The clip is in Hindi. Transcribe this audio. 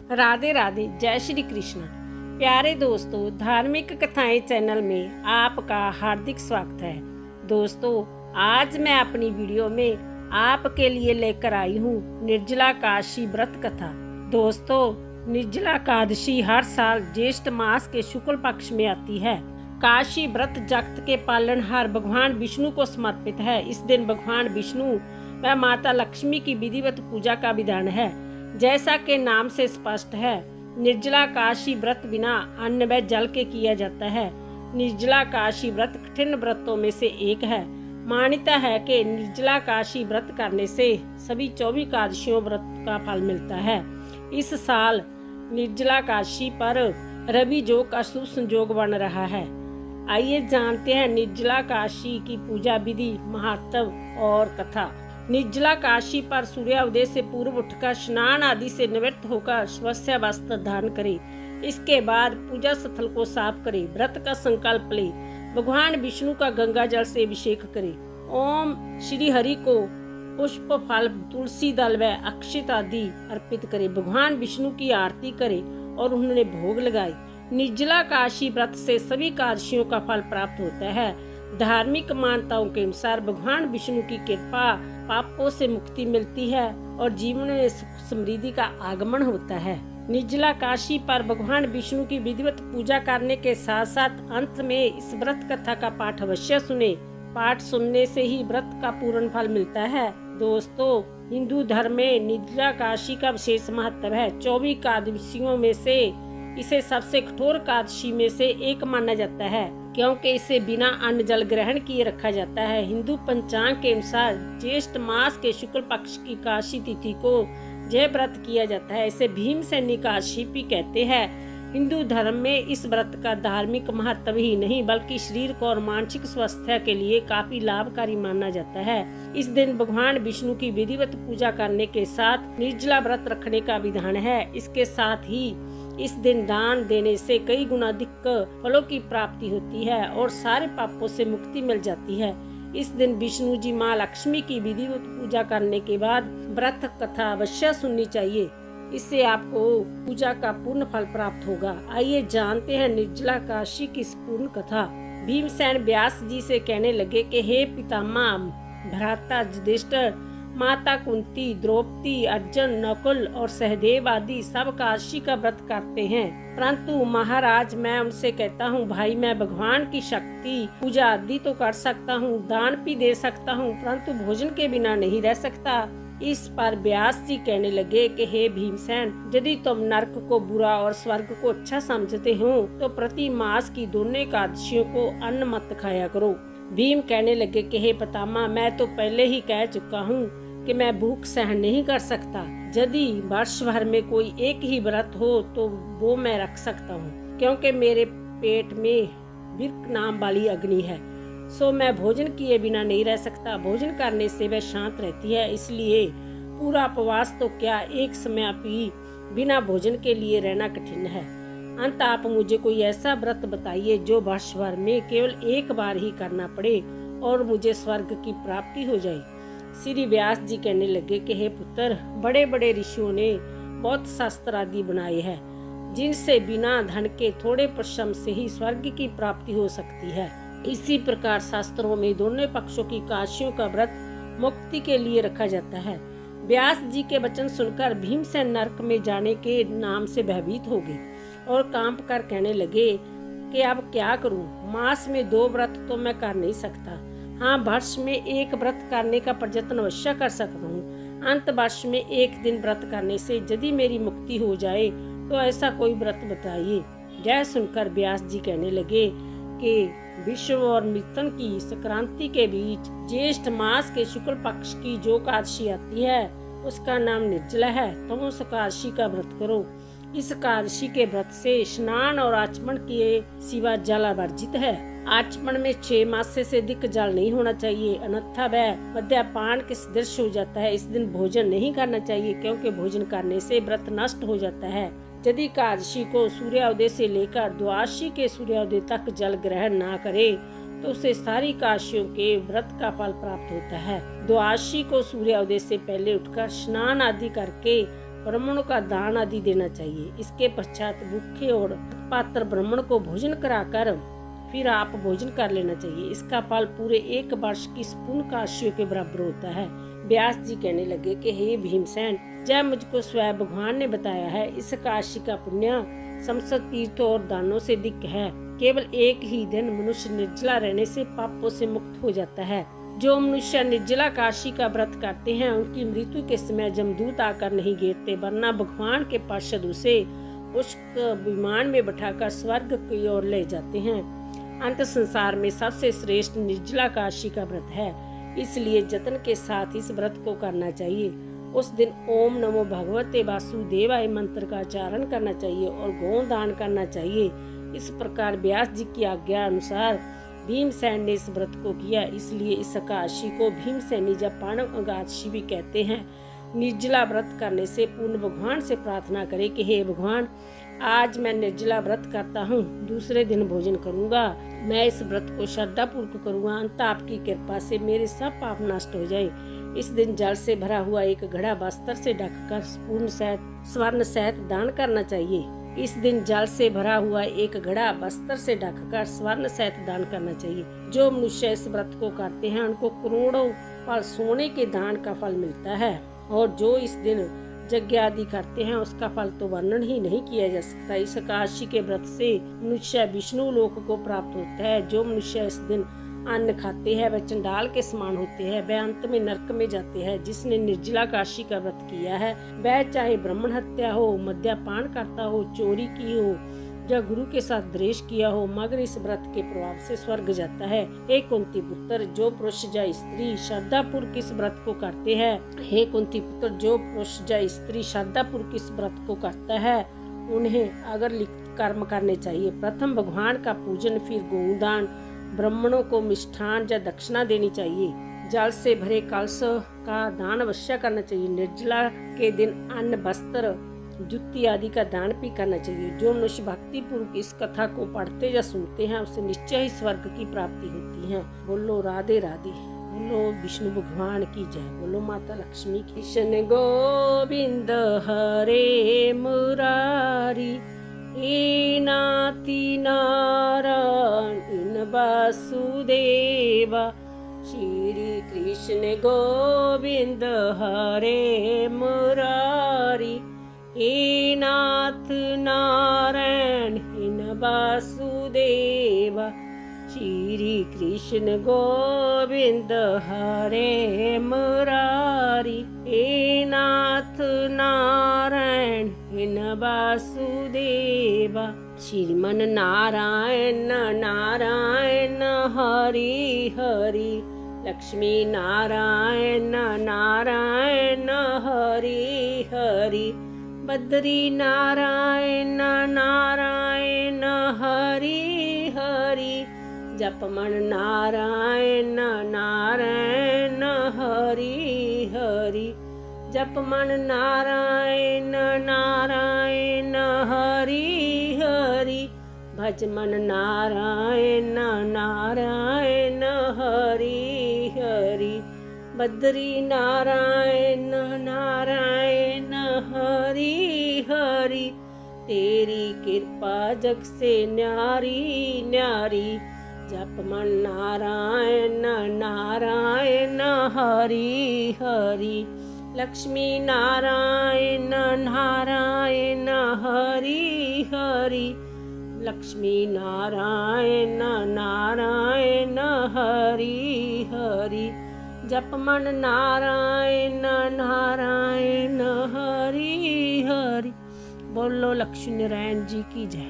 राधे राधे, जय श्री कृष्ण। प्यारे दोस्तों, धार्मिक कथाएं चैनल में आपका हार्दिक स्वागत है। दोस्तों, आज मैं अपनी वीडियो में आपके लिए लेकर आई हूँ निर्जला काशी व्रत कथा। दोस्तों, निर्जला एकादशी हर साल ज्येष्ठ मास के शुक्ल पक्ष में आती है। काशी व्रत जगत के पालनहार भगवान विष्णु को समर्पित है। इस दिन भगवान विष्णु व माता लक्ष्मी की विधिवत पूजा का विधान है। जैसा कि नाम से स्पष्ट है, निर्जला काशी व्रत बिना अन्न व जल के किया जाता है। निर्जला काशी व्रत कठिन व्रतों में से एक है। मान्यता है कि निर्जला काशी व्रत करने से सभी 24 एकादशियों व्रत का फल मिलता है। इस साल निर्जला काशी पर रवि योग का शुभ संयोग बन रहा है। आइए जानते हैं निर्जला काशी की पूजा विधि, महत्व और कथा। निर्जला काशी पर सूर्योदय से पूर्व उठकर स्नान आदि से निवृत्त होकर स्वस्य वस्त्र धारण करें। इसके बाद पूजा स्थल को साफ करें। व्रत का संकल्प ले। भगवान विष्णु का गंगा जल से अभिषेक करें। ओम श्री हरि को पुष्प, फल, तुलसी दल व अक्षत आदि अर्पित करें। भगवान विष्णु की आरती करें और उन्हें भोग लगाए। निर्जला काशी व्रत से सभी एकादशियों का फल प्राप्त होता है। धार्मिक मान्यताओं के अनुसार भगवान विष्णु की कृपा पापों से मुक्ति मिलती है और जीवन में सुख समृद्धि का आगमन होता है। निर्जला काशी पर भगवान विष्णु की विधिवत पूजा करने के साथ साथ अंत में इस व्रत कथा का पाठ अवश्य सुने। पाठ सुनने से ही व्रत का पूर्ण फल मिलता है। दोस्तों, हिंदू धर्म में निर्जला काशी का विशेष महत्व है। 24 एकादशियों में से इसे सबसे कठोर एकादशी में से एक माना जाता है, क्योंकि इसे बिना अन्न जल ग्रहण किए रखा जाता है। हिंदू पंचांग के अनुसार ज्येष्ठ मास के शुक्ल पक्ष की एकादशी तिथि को यह व्रत किया जाता है। इसे भीमसेन एकादशी भी कहते हैं। हिंदू धर्म में इस व्रत का धार्मिक महत्व ही नहीं बल्कि शरीर को और मानसिक स्वास्थ्य के लिए काफी लाभकारी माना जाता है। इस दिन भगवान विष्णु की विधिवत पूजा करने के साथ निर्जला व्रत रखने का विधान है। इसके साथ ही इस दिन दान देने से कई गुना अधिक फलों की प्राप्ति होती है और सारे पापों से मुक्ति मिल जाती है। इस दिन विष्णु जी, माँ लक्ष्मी की विधिवत पूजा करने के बाद व्रत कथा अवश्य सुननी चाहिए। इससे आपको पूजा का पूर्ण फल प्राप्त होगा। आइए जानते हैं निर्जला काशी की पूर्ण कथा। भीमसेन व्यास जी से कहने लगे कि हे पितामह, भ्राता युधिष्ठिर, माता कुंती, द्रौपदी, अर्जुन, नकुल और सहदेव आदि सब काशी का व्रत करते हैं, परंतु महाराज मैं उनसे कहता हूँ, भाई मैं भगवान की शक्ति पूजा आदि तो कर सकता हूँ, दान भी दे सकता हूँ, परंतु भोजन के बिना नहीं रह सकता। इस पर व्यास जी कहने लगे कि हे भीमसेन, यदि तुम नरक को बुरा और स्वर्ग को अच्छा समझते हो तो प्रति मास की दोनों एकादशियों को अन्न मत खाया करो। भीम कहने लगे कि हे पितामह, मैं तो पहले ही कह चुका हूँ कि मैं भूख सहन नहीं कर सकता। यदि वर्ष भर में कोई एक ही व्रत हो तो वो मैं रख सकता हूँ, क्योंकि मेरे पेट में विरक नाम वाली अग्नि है, सो मैं भोजन किए बिना नहीं रह सकता। भोजन करने से वह शांत रहती है, इसलिए पूरा उपवास तो क्या, एक समय भी बिना भोजन के लिए रहना कठिन है। अंत आप मुझे कोई ऐसा व्रत बताइए जो वर्ष भर में केवल एक बार ही करना पड़े और मुझे स्वर्ग की प्राप्ति हो जाए। श्री व्यास जी कहने लगे कि हे पुत्र, बड़े बड़े ऋषियों ने बहुत शास्त्र आदि बनाए हैं जिनसे बिना धन के थोड़े परिश्रम से ही स्वर्ग की प्राप्ति हो सकती है। इसी प्रकार शास्त्रों में दोनों पक्षों की एकादशियों का व्रत मुक्ति के लिए रखा जाता है। व्यास जी के वचन सुनकर भीमसेन नरक में जाने के नाम से भयभीत हो गए और कांप कर कहने लगे कि अब क्या करूं? मास में 2 व्रत तो मैं कर नहीं सकता। हाँ, वर्ष में एक व्रत करने का प्रयत्न अवश्य कर सकता हूँ। अंत वर्ष में एक दिन व्रत करने से यदि मेरी मुक्ति हो जाए तो ऐसा कोई व्रत बताइए। यह सुनकर व्यास जी कहने लगे कि विश्व और मिथुन की संक्रांति के बीच ज्येष्ठ मास के शुक्ल पक्ष की जो एकादशी आती है उसका नाम निर्जला है। तुम उस एकादशी का व्रत करो। इस एकादशी के व्रत से स्नान और आचमन किए सिवा जल वर्जित है। आचमन में 6 मास से अधिक जल नहीं होना चाहिए, अन्यथा वह मद्यपान के सदृश हो जाता है। इस दिन भोजन नहीं करना चाहिए, क्योंकि भोजन करने से व्रत नष्ट हो जाता है। यदि एकादशी को सूर्योदय से लेकर द्वादशी के सूर्योदय तक जल ग्रहण ना करे तो उसे सारी एकादशियों के व्रत का फल प्राप्त होता है। द्वादशी को सूर्योदय से पहले उठकर स्नान आदि करके ब्राह्मणों का दान आदि देना चाहिए। इसके पश्चात भूखे और पात्र ब्राह्मण को भोजन कराकर फिर आप भोजन कर लेना चाहिए। इसका फल पूरे 1 वर्ष की पुण्य काशियों के बराबर होता है। व्यास जी कहने लगे कि हे भीमसेन, जब मुझको स्वयं भगवान ने बताया है, इस काशी का पुण्य समस्त तीर्थों और दानों से अधिक है। केवल एक ही दिन मनुष्य निर्जला रहने से पापों से मुक्त हो जाता है। जो मनुष्य निर्जला काशी का व्रत करते हैं, उनकी मृत्यु के समय जमदूत आकर नहीं घेरते, वरना भगवान के पार्षद उसे पुष्प विमान में बैठाकर स्वर्ग की ओर ले जाते हैं। अंत संसार में सबसे श्रेष्ठ निर्जला काशी का व्रत है, इसलिए जतन के साथ इस व्रत को करना चाहिए। उस दिन ओम नमो भगवते वासुदेवाय मंत्र का उच्चारण करना चाहिए और गौ दान करना चाहिए। इस प्रकार व्यास जी की आज्ञा अनुसार भीमसेन ने इस व्रत को किया। इसलिए इस काशी को भीमसेनी या पांडव अगादशी भी कहते हैं। निर्जला व्रत करने से पूर्ण भगवान से प्रार्थना करें कि हे भगवान, आज मैं निर्जला व्रत करता हूँ, दूसरे दिन भोजन करूँगा। मैं इस व्रत को श्रद्धा पूर्वक करूँगा। अंत आपकी कृपा से मेरे सब पाप नष्ट हो जाए। इस दिन जल से भरा हुआ एक घड़ा वस्त्र से ढककर स्वर्ण सहित दान करना चाहिए। इस दिन जल से भरा हुआ एक घड़ा वस्त्र से ढककर स्वर्ण सहित दान करना चाहिए। जो मनुष्य इस व्रत को करते हैं, उनको करोड़ों फल सोने के दान का फल मिलता है। और जो इस दिन यज्ञ आदि करते हैं, उसका फल तो वर्णन ही नहीं किया जा सकता। इस काशी के व्रत से मनुष्य विष्णु लोक को प्राप्त होता है। जो मनुष्य इस दिन अन्न खाते हैं, वह चंडाल के समान होते हैं, वह अंत में नरक में जाते हैं। जिसने निर्जला काशी का व्रत किया है, वह चाहे ब्राह्मण हत्या हो, मद्यपान करता हो, चोरी की हो या गुरु के साथ द्वेष किया हो, मगर इस व्रत के प्रभाव से स्वर्ग जाता है। हे कुंती पुत्र, जो पुरुष या स्त्री श्रद्धापूर्वक इस व्रत को करते हैं, हे कुंती पुत्र, जो पुरुष या स्त्री श्रद्धापूर्वक इस व्रत को करता है, उन्हें अग्रलिखित कर्म करने चाहिए। प्रथम भगवान का पूजन, फिर गोदान, ब्राह्मणों को मिष्ठान या दक्षिणा देनी चाहिए। जल से भरे कलश का दान अवश्य करना चाहिए। निर्जला के दिन अन्न, वस्त्र, जुत्ती आदि का दान भी करना चाहिए। जो मनुष्य भक्ति पूर्वक इस कथा को पढ़ते या सुनते हैं, उसे निश्चय ही स्वर्ग की प्राप्ति होती है। बोलो राधे राधे, बोलो विष्णु भगवान की जय, बोलो माता लक्ष्मी की। कृष्ण गोविंद हरे मुरारी, हे नाथी नारायण वासुदेवा। श्री कृष्ण गोविंद हरे मुरारी, हे नाथ नारायण वासुदेवा। श्री कृष्ण गोविंद हरे मुरारी, हे नाथ नारायण वासुदेवा। श्रीमन नारायण नारायण हरि हरि, लक्ष्मी नारायण नारायण हरि हरि, बद्री नारायण नारायण हरि हरि, जपमन नारायण नारायण हरि हरि, जपमन नारायण नारायण हरि हरि, भजमन नारायण नारायण हरि हरि, बद्री नारायण नारायण हरि हरि। तेरी कृपा जग से न्यारी न्यारी, जपमन नारायण नारायण हरि हरि, लक्ष्मी नारायण नारायण हरि हरि, लक्ष्मी नारायण नारायण हरि हरि, जपमन नारायण नारायण हरि हरि। बोलो लक्ष्मी नारायण जी की जय।